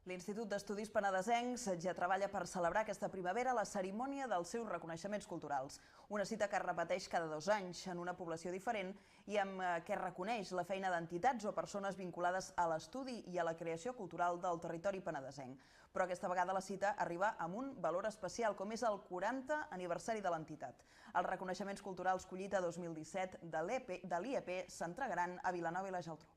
L'Institut d'Estudis Penedesencs ja treballa per celebrar aquesta primavera la cerimònia dels seus reconeixements culturals. Una cita que es repeteix cada 2 anys en una població diferent i amb què reconeix la feina d'entitats o persones vinculades a l'estudi i a la creació cultural del territori penedesenc. Però aquesta vegada la cita arriba amb un valor especial, com és el 40 aniversari de l'entitat. Els reconeixements culturals Collita 2017 de l'IEP s'entregaran a Vilanova i la Geltrú.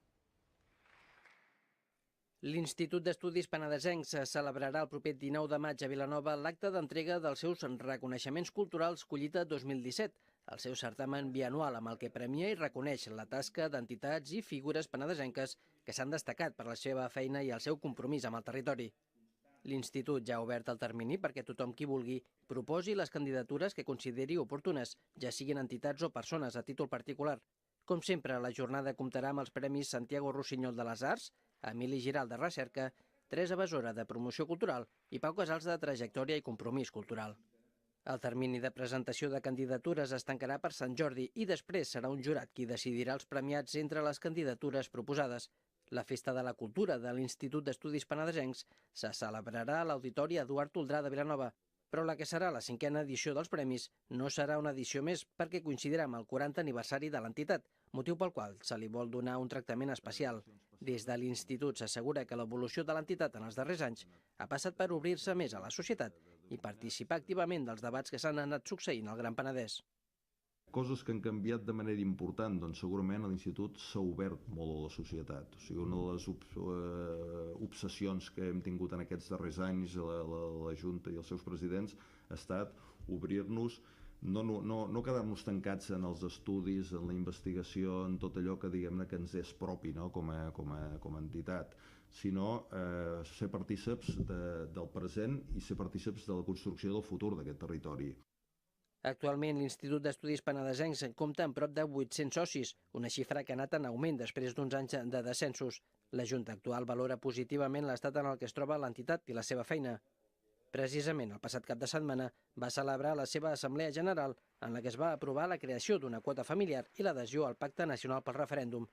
L'Institut d'Estudis Penedesencs celebrarà el proper 19 de maig a Vilanova l'acte d'entrega dels seus reconeixements culturals Collita 2017, el seu certamen bianual amb el que premia i reconeix la tasca d'entitats i figures penedesenques que s'han destacat per la seva feina i el seu compromís amb el territori. L'Institut ja ha obert el termini perquè tothom qui vulgui proposi les candidatures que consideri oportunes, ja siguin entitats o persones a títol particular. Com sempre, la jornada comptarà amb els Premis Santiago Rossinyol de les Arts, Emili Giral de Recerca, Teresa Besora de Promoció Cultural i Pau Casals de Trajectòria i Compromís Cultural. El termini de presentació de candidatures es tancarà per Sant Jordi i després serà un jurat qui decidirà els premiats entre les candidatures proposades. La Festa de la Cultura de l'Institut d'Estudis Penedesencs se celebrarà a l'Auditori Eduard Toldrà de Vilanova, però la que serà la 5a edició dels premis no serà una edició més perquè coincidirà amb el 40 aniversari de l'entitat, motiu pel qual se li vol donar un tractament especial. Des de l'Institut s'assegura que l'evolució de l'entitat en els darrers anys ha passat per obrir-se més a la societat i participar activament dels debats que s'han anat succeint al Gran Penedès. Coses que han canviat de manera important, doncs segurament l'Institut s'ha obert molt a la societat. O sigui, una de les obsessions que hem tingut en aquests darrers anys la Junta i els seus presidents ha estat obrir-nos, no quedar-nos tancats en els estudis, en la investigació, en tot allò que diguem-ne que ens és propi, no? com a entitat, sinó ser partíceps del present i ser partíceps de la construcció del futur d'aquest territori. Actualment, l'Institut d'Estudis Penedesencs compta amb prop de 800 socis, una xifra que ha anat en augment després d'uns anys de descensos. La Junta actual valora positivament l'estat en el que es troba l'entitat i la seva feina. Precisament, el passat cap de setmana va celebrar la seva Assemblea General en la que es va aprovar la creació d'una quota familiar i l'adhesió al Pacte Nacional pel Referèndum.